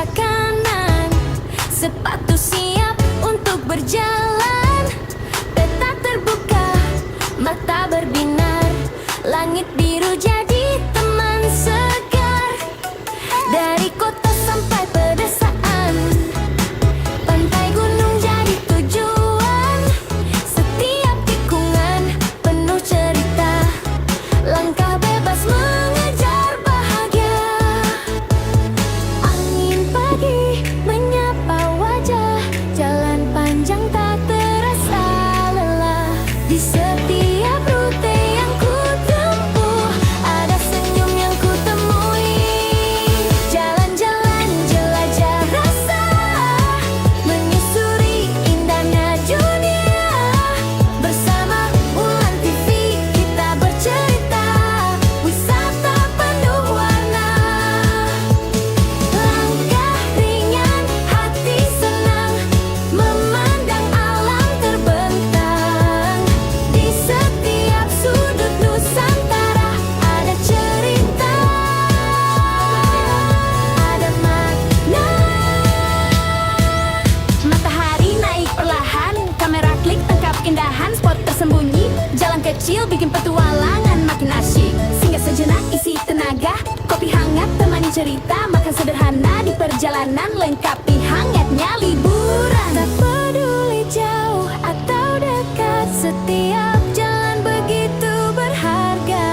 sebelah kanan. Sepatu siap untuk berjalan. Peta terbuka, mata berbinar. Langit biru jadi teman segar. Dari kota sampai pedesaan, pantai gunung jadi tujuan. Setiap tikungan penuh cerita. Langkah bebas mengejar bahagia. Angin pagi menyapa wajah. Jalan panjang tak terasa lelah. Di setiap rute yang ku tempuh, ada senyum yang ku temui. Jalan-jalan jelajah rasa, menyusuri indahnya dunia. Bersama Ulan TV kita bercerita, wisata penuh warna. Langkah ringan, hati senang, memandang alam terbentang. Di setiap sudut Nusantara ada cerita, ada makna. Matahari naik perlahan, kamera klik tangkap keindahan. Spot tersembunyi, jalan kecil bikin petualangan makin asyik. Singgah sejenak isi tenaga, kopi hangat temani cerita. Makan sederhana di perjalanan, lengkapi hangatnya liburan. Tak peduli jauh atau dekat, setiap jalan begitu berharga.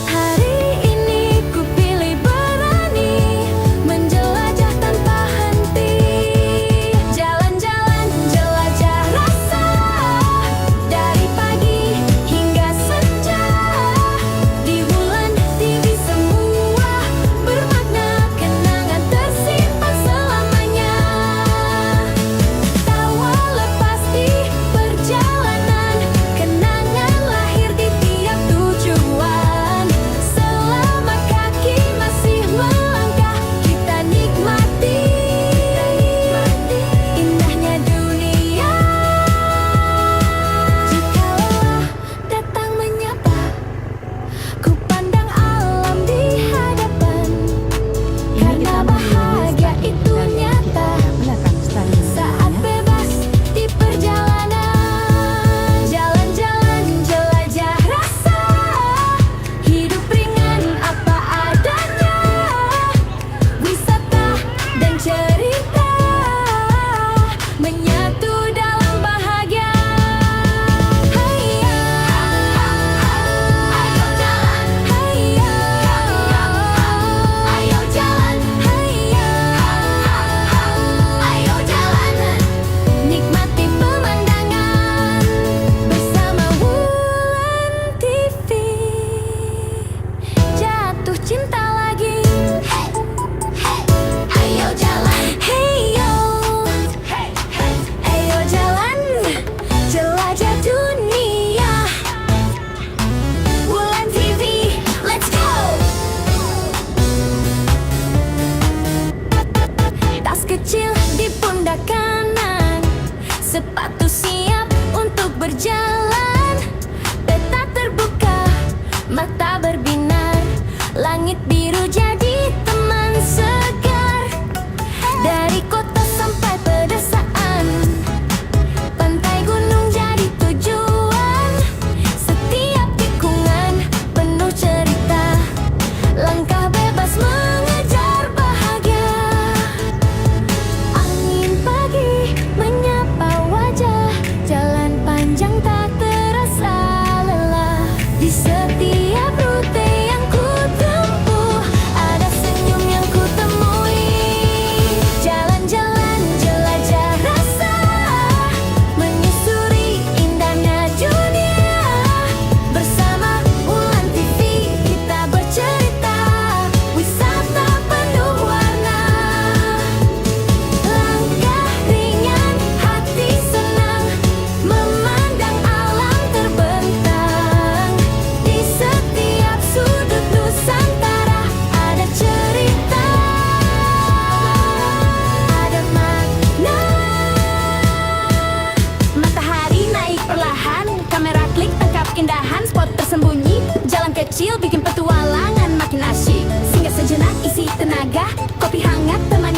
Hari ini ku pilih berani, menjelajah tanpa henti. Jalan-jalan jelajah rasa, dari pagi hingga senja. Di Ulan TV semua bermakna, kenangan tersimpan selamanya. Tawa lepas di perjalanan,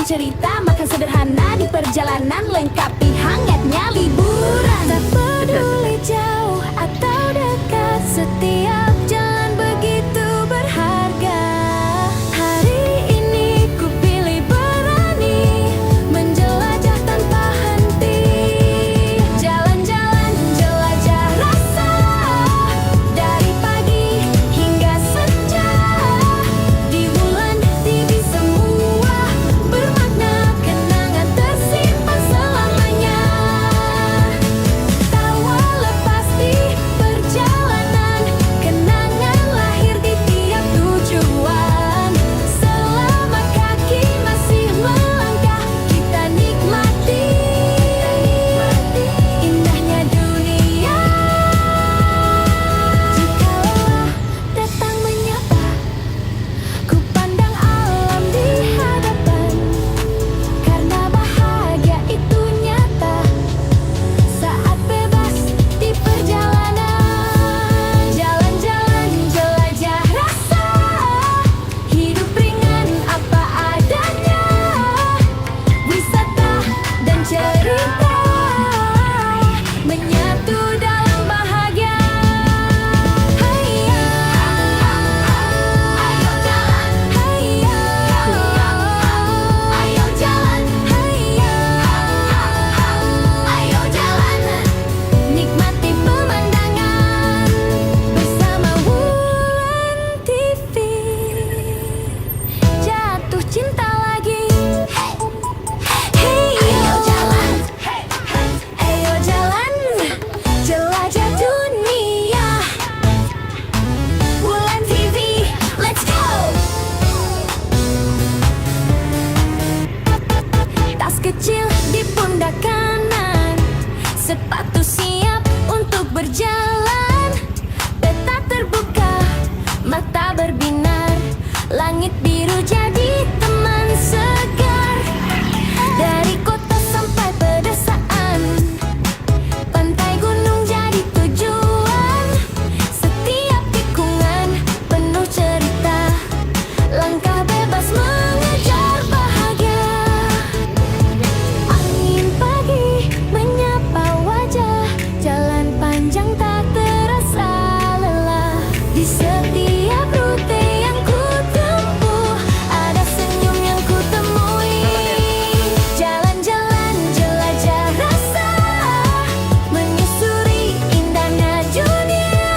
cerita, makan sederhana di perjalanan, lengkapi hangatnya liburan. Tak peduli jauh atau dekat, setiap jalan begitu berharga. Hari ini ku pilih berani, menjelajah tanpa henti. Jalan-jalan jelajah rasa, dari pagi hingga senja. Di bulan TV semua bermakna, kenangan tersimpan selamanya. Tawa lepas di perjalanan, kenangan lahir di tiap tujuan. Selama kaki masih melangkah, kita nikmati indahnya dunia. Jika lelah datang menyapa, ku pandang alam di hadapan, karena bahagia itu nyata saat bebas di perjalanan. Jalan-jalan jelajah rasa, hidup ringan apa adanya. Wisata dan cerita menyatu dalam bahagia. Hayya, ayo jalan. Hayya, ayo jalan. Hayya, ayo jalan. Nikmati pemandangan bersama Wulan TV. Jatuh cinta lagi. Hey, ayo jalan. Ayo jalan, jelajah dunia. Wulan TV, let's go. Tas kecil di pundak kanan, sepatu siap untuk berjalan. Peta terbuka, mata berbinar, langit biru jadi teman segar. Dari kota sampai pedesaan, pantai gunung jadi tujuan. Setiap tikungan penuh cerita, langkah bebas mengejar bahagia. Angin pagi menyapa wajah, jalan panjang tak terasa lelah. Di setiap rute yang ku tempuh, ada senyum yang ku temui. Jalan-jalan jelajah rasa, menyusuri indahnya dunia.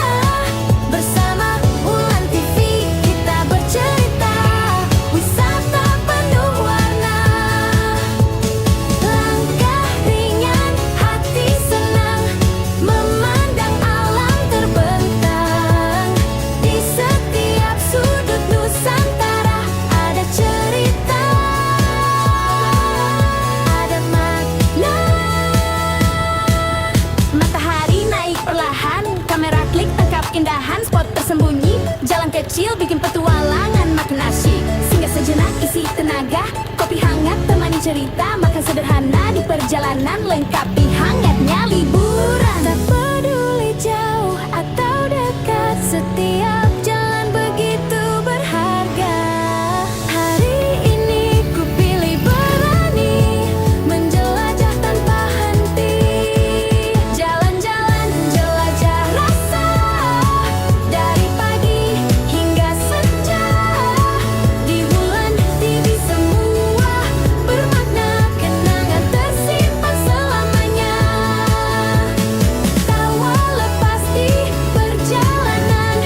Bersama Wulan TV kita bercerita, wisata penuh warna. Langkah ringan, hati senang, memandang alam terbentang. Di setiap sudut Nusantara ada cerita, ada makna. Matahari naik perlahan, kamera klik tangkap keindahan spot tersembunyi. Jalan kecil bikin petualangan makin asyik. Singgah sejenak isi tenaga, kopi hangat temani cerita, makan sederhana di perjalanan, lengkapi hangatnya liburan. Tak peduli jauh atau dekat, setiap jalan begitu berharga. Hari ini ku pilih berani, menjelajah tanpa henti. Jalan-jalan jelajah rasa, dari pagi hingga senja. Di bulan TV semua bermakna, kenangan tersimpan selamanya. Tawa lepas di perjalanan,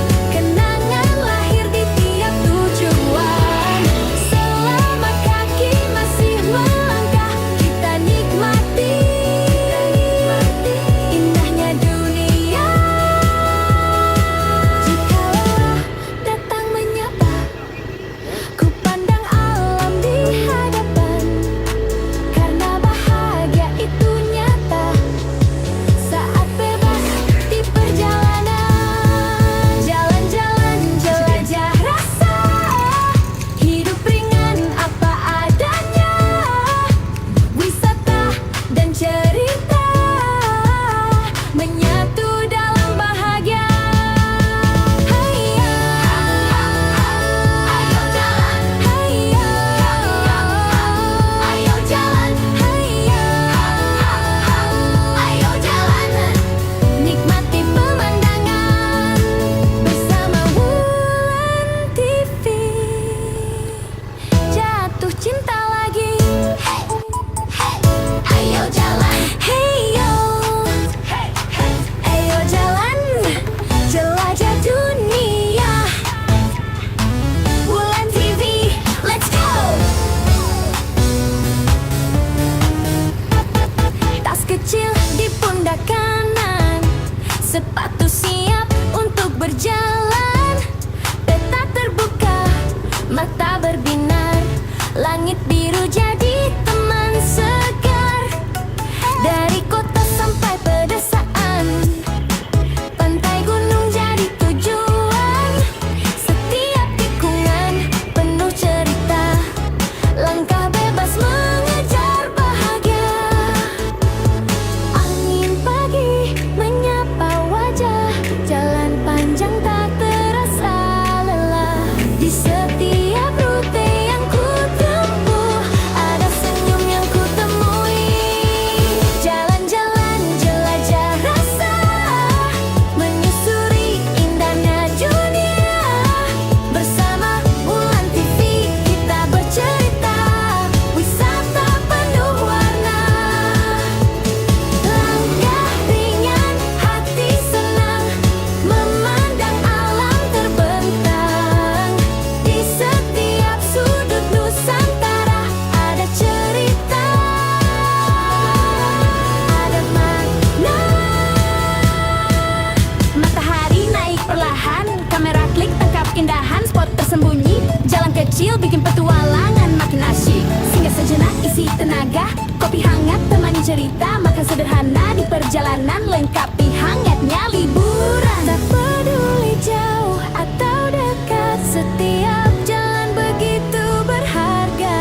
kecil bikin petualangan makin asyik. Singgah sejenak isi tenaga, kopi hangat temani cerita. Makan sederhana di perjalanan lengkapi hangatnya liburan. Tak peduli jauh atau dekat, setiap jalan begitu berharga.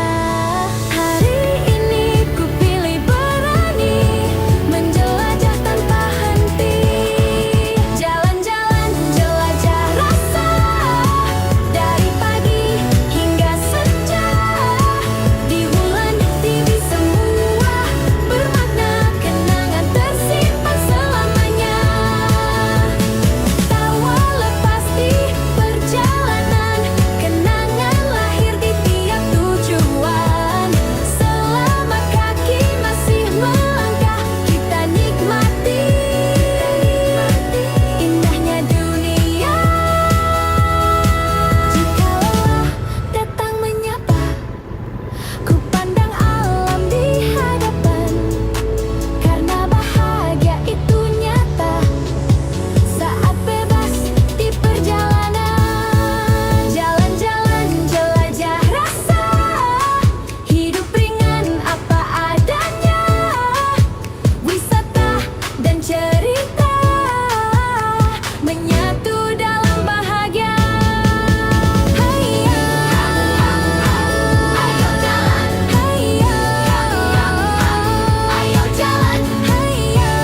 Hari ini ku pilih berani menjelajah tanpa henti. Jalan-jalan jelajah rasa dari pagi hingga senja. Di bulan TV semua bermakna, kenangan tersimpan selamanya. Tawa lepas di perjalanan, kenangan lahir di tiap tujuan. Selama kaki masih melangkah, kita nikmati indahnya dunia. Jika lelah datang menyapa, ku pandang alam di hadapan. Karena bahagia itu nyata saat bebas di perjalanan. Jalan-jalan jelajah rasa, hidup ringan apa adanya. Wisata dan cerita menyatu dalam bahagia. Hayya, ayo jalan. Hayya, ayo jalan. Hayya,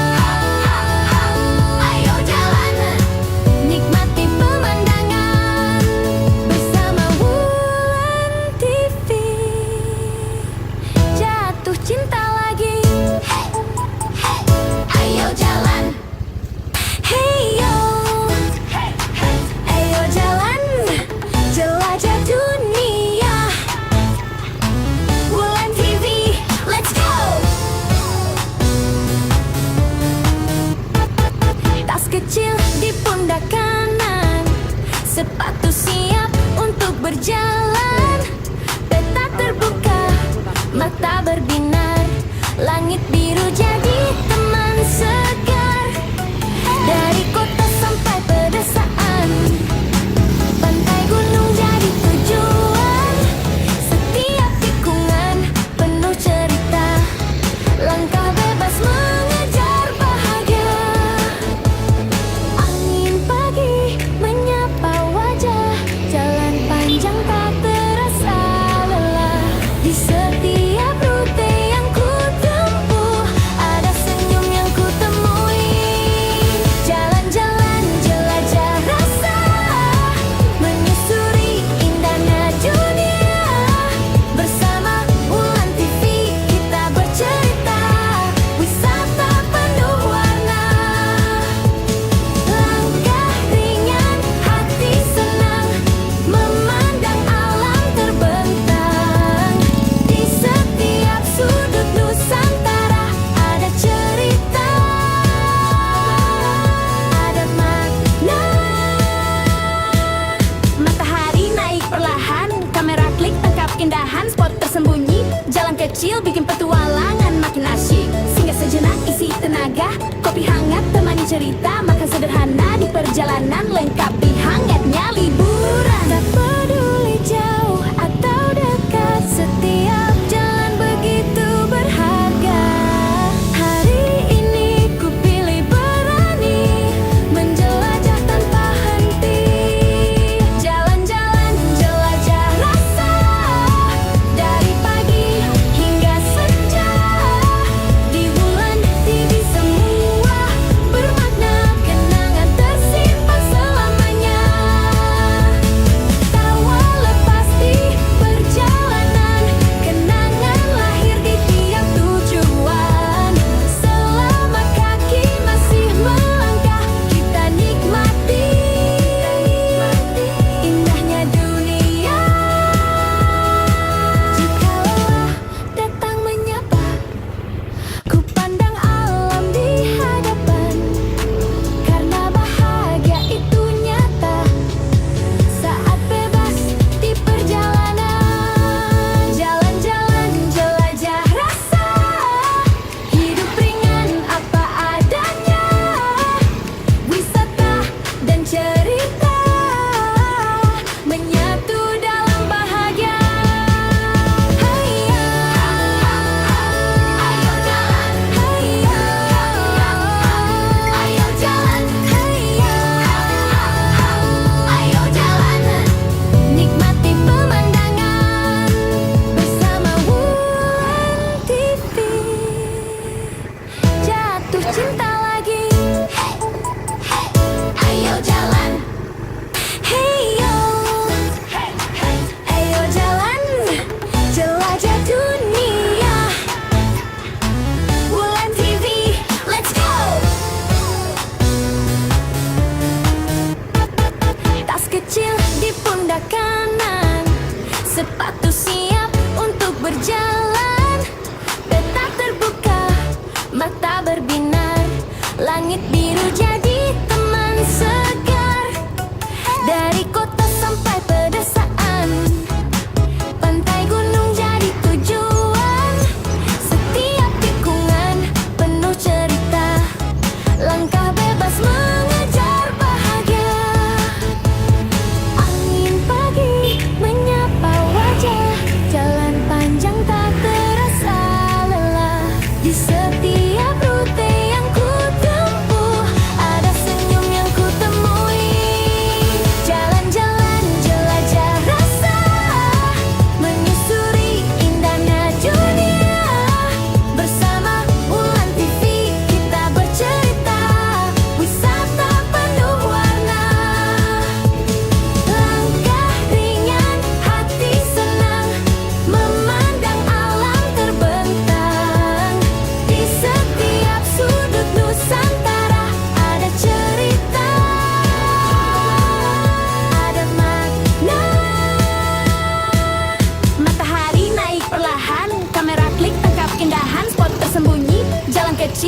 ayo jalan. Nikmati pemandangan bersama Wulan TV. Jatuh cinta lagi. Ayo jalan. Heyo, ayo jalan, jelajah dunia. Wulan TV, let's go. Tas kecil di pundak kanan, sepatu siap untuk berjalan. Peta terbuka, mata berbinar, langit biru jadi teman segar. Dari kota sampai pedesaan, pantai gunung jadi tujuan. Setiap tikungan penuh cerita, langkah bebas mengejar bahagia. Angin pagi menyapa wajah, jalan panjang tak terasa lelah. Di setiap rute yang ku tempuh, ada senyum yang ku temui. Jalan-jalan jelajah rasa, menyusuri indahnya dunia. Bersama Wulan TV kita bercerita, wisata penuh warna. Langkah ringan, hati senang, memandang alam terbentang. Di setiap sudut Nusantara ada cerita, ada makna. Matahari naik perlahan, kamera klik tangkap keindahan spot tersembunyi. Jalan kecil bikin petualangan makin asyik. Singgah sejenak isi tenaga, kopi hangat temani cerita. Makan sederhana di perjalanan lengkapi hangatnya liburan. Tak peduli jauh atau dekat, setiap jalan begitu berharga. Hari ini ku pilih berani menjelajah tanpa henti. Jalan-jalan jelajah rasa dari pagi hingga senja. Di bulan TV semua bermakna, kenangan tersimpan selamanya.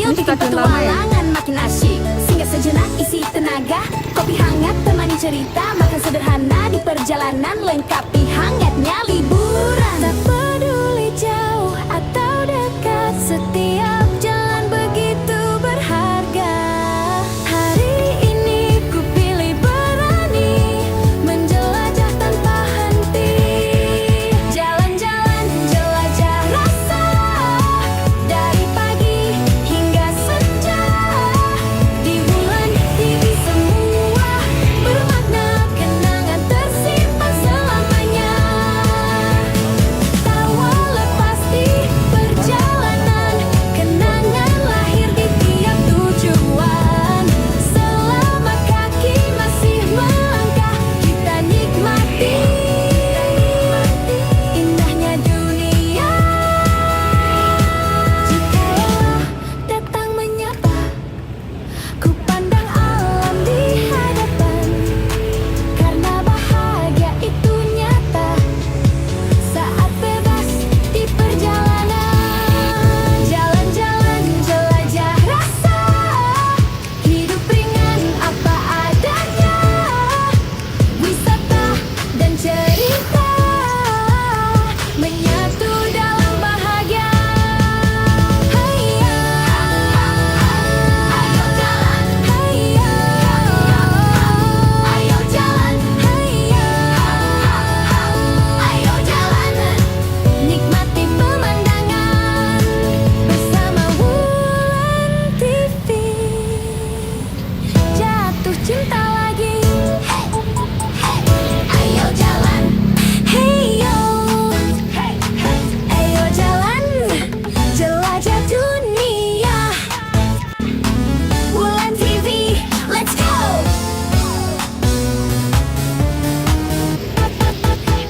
kecil bikin petualangan makin asyik. Singgah sejenak isi tenaga, kopi hangat temani cerita. Makan sederhana di perjalanan lengkapi hangatnya liburan. Tak peduli jauh atau dekat, setiap jalan begitu berharga. Hari ini ku pilih berani menjelajah tanpa henti. Jalan-jalan jelajah rasa dari pagi hingga senja. Di bulan TV semua bermakna, kenangan tersimpan selamanya. Tawa lepas di perjalanan, kenangan lahir di tiap tujuan. Selama kaki masih melangkah, kita nikmati indahnya dunia. Jika lelah datang menyapa, ku pandang alam di hadapan. Karena bahagia itu nyata saat bebas di perjalanan. Jalan-jalan jelajah rasa, hidup ringan apa adanya. Wisata dan cerita menyatu dalam bahagia. Hayya, ayo jalan. Hayya, ayo jalan. Hayya, ayo jalan. Nikmati pemandangan bersama Wulan TV. Jatuh cinta lagi. Ayo jalan. Heyo, ayo jalan, jelajah dunia. Wulan TV, let's go.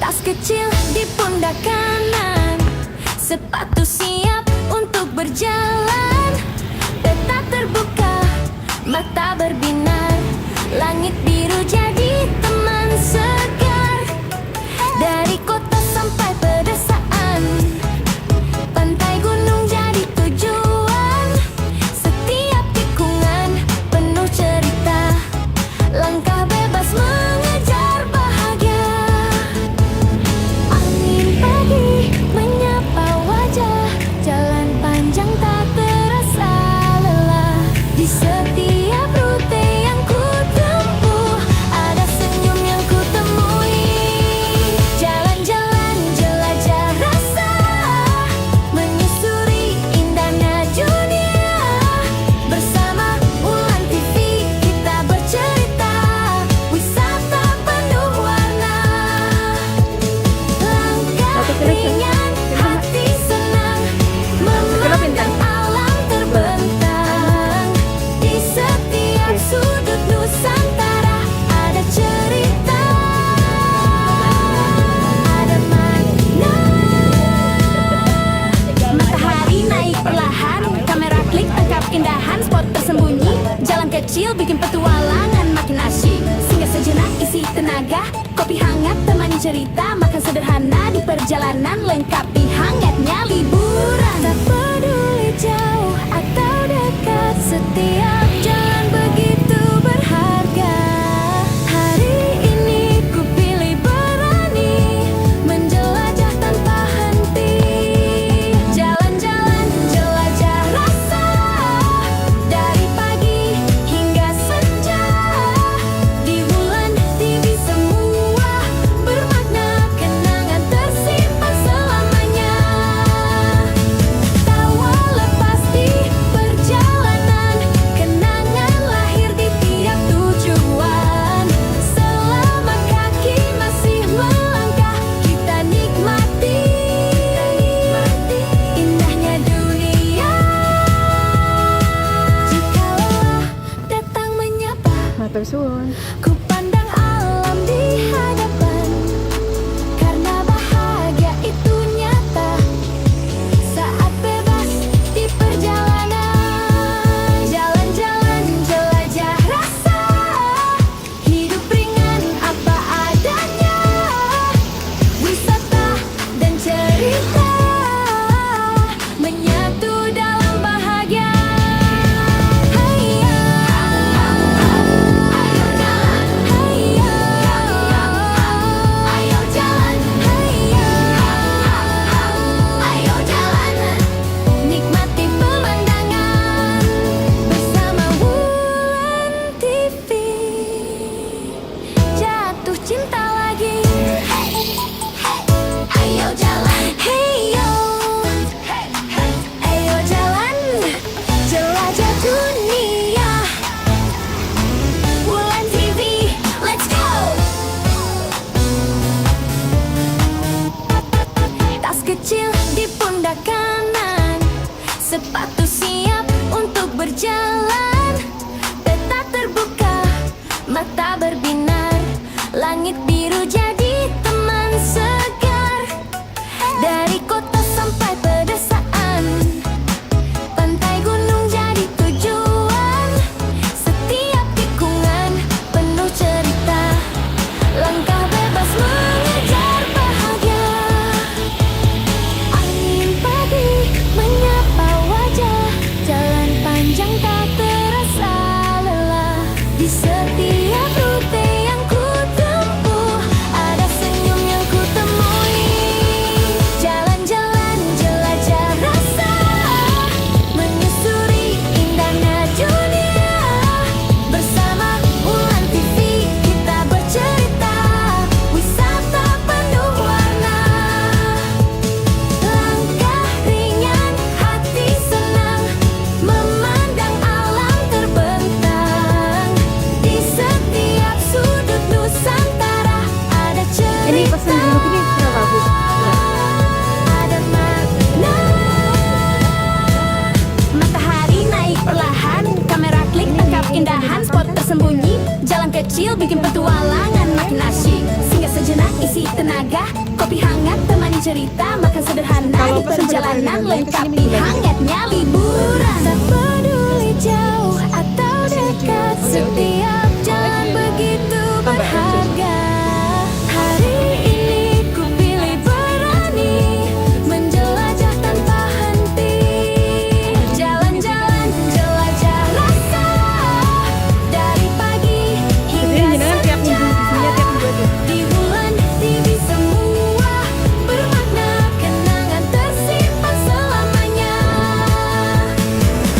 Tas kecil di pundak kanan, sepatu siap untuk berjalan. Peta terbuka, mata berbinar, langit biru jadi teman segar. Dari kota sampai pedesaan, pantai gunung jadi tujuan. Setiap tikungan penuh cerita, langkah bebas mengejar bahagia. Angin pagi menyapa wajah, jalan panjang tak terasa lelah. Di setiap rute yang ku tempuh, ada senyum yang ku temui. Jalan-jalan jelajah rasa, menyusuri indahnya dunia. Bersama Wulan TV kita bercerita, wisata penuh warna. Langkah ringan, hati senang, memandang alam terbentang. Di setiap sudut Nusantara ada cerita, ada makna. Matahari naik perlahan, kamera klik tangkap keindahan spot tersembunyi. Jalan kecil bikin petualangan makin asyik. Singgah sejenak isi tenaga, kopi hangat temani cerita. Makan sederhana di perjalanan lengkapi hangatnya liburan. Tak peduli jauh atau dekat, setiap jalan begitu berharga. Hari ini ku pilih berani menjelajah tanpa henti. Jalan-jalan jelajah rasa dari pagi hingga senja. Di bulan TV semua bermakna, kenangan tersimpan selamanya. Tawa lepas di perjalanan, kenangan Sepatu siap untuk berjalan, peta terbuka, mata berbinar, langit biru jadi teman segar. Dari kota sampai pedesaan, pantai gunung jadi tujuan. Setiap tikungan penuh cerita, langkah bebas mengejar bahagia. Angin pagi menyapa wajah, jalan panjang tak terasa lelah. Di setiap rute yang ku tempuh, ada senyum yang ku temui. Jalan-jalan jelajah rasa, menyusuri indahnya dunia. Bersama Ulan TV kita bercerita, wisata penuh warna. Langkah ringan, hati senang, memandang alam terbentang. Di setiap sudut Nusantara ada cerita. Ini pesan dulu ini berapa Bu? Ada makna. Matahari naik perlahan, kamera klik tangkap keindahan spot tersembunyi. Jalan kecil bikin petualangan makin asyik. Singgah sejenak isi tenaga, kopi hangat temani cerita, makan sederhana Kalau di pesan perjalanan berapa? lengkapi hangatnya liburan. Tak peduli jauh atau dekat, setiap jalan begitu berharga. Hari ini ku pilih berani, menjelajah tanpa henti. Jalan-jalan jelajah rasa, dari pagi hingga Jadi jenengan tiap minggu di sini tiap minggu aja. di Ulan TV semua bermakna, kenangan tersimpan selamanya.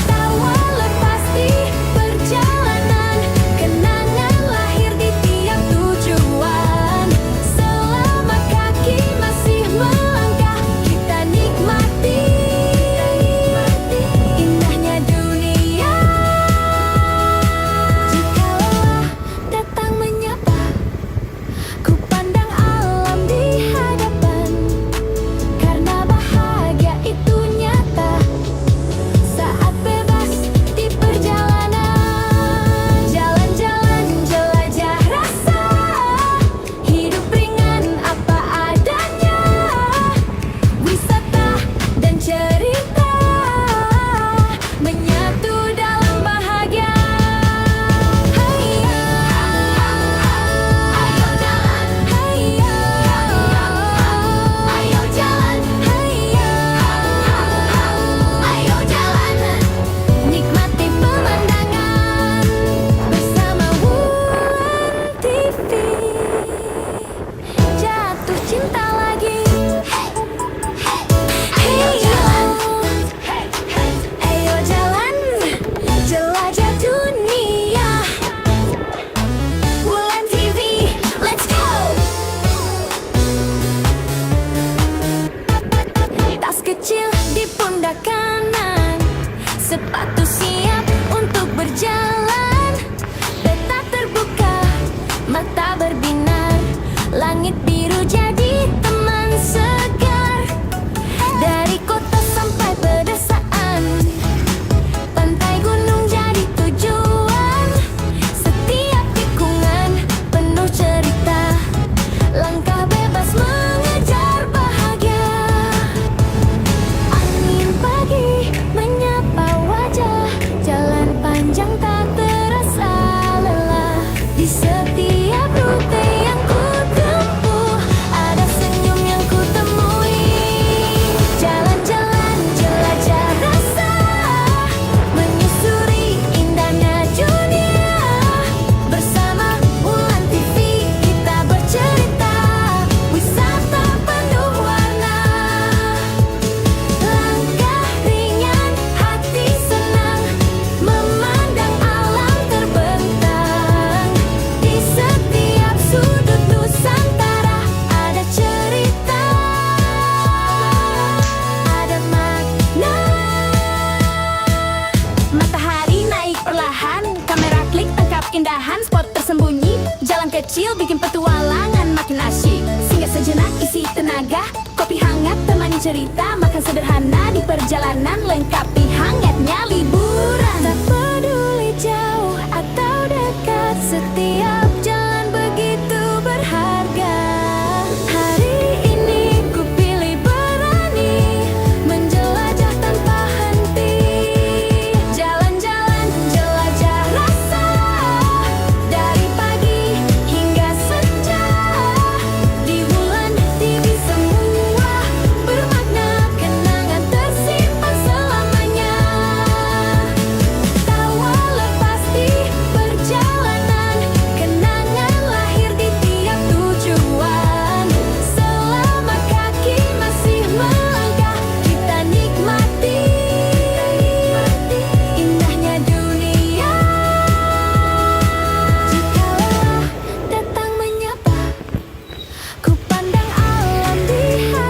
Tawa lepas di perjalanan, kenangan lahir di tiap tujuan. Selama kaki masih melangkah, kita nikmati indahnya dunia. Jika lelah datang menyapa, ku pandang alam di hadapan, karena bahagia itu nyata saat bebas di perjalanan. Jalan-jalan jelajah rasa, hidup ringan apa adanya. Wisata dan cerita menyatu dalam bahagia. Hayya, ayo jalan. Hayya, ayo jalan. Hayya, ayo jalan. Nikmati pemandangan bersama Ulan TV. Jatuh cinta lagi. Ayo jalan, ayo jalan, jelajah dunia. Ulan TV, let's go. Tas kecil di pundak kanan, sepatu siap untuk berjalan. Peta terbuka, mata berbinar, langit biru jadi teman segar. Dari kota sampai pedesaan, pantai gunung jadi tujuan. Setiap tikungan penuh cerita, langkah bebas mengejar bahagia. Angin pagi menyapa wajah, jalan panjang tak terasa lelah. Di setiap rute yang ku tempuh, ada senyum yang ku temui. Jalan-jalan jelajah rasa, menyusuri indahnya dunia. Bersama Ulan TV kita bercerita, wisata penuh warna. Langkah ringan, hati senang, memandang alam terbentang. Di setiap sudut Nusantara ada cerita, ada makna. Matahari naik perlahan, kamera klik tangkap keindahan spot tersembunyi. Jalan kecil bikin petualangan makin asyik. Singgah sejenak isi tenaga, kopi hangat hangat temani cerita, makan sederhana di perjalanan, lengkapi hangatnya liburan. Tak peduli jauh atau dekat, setiap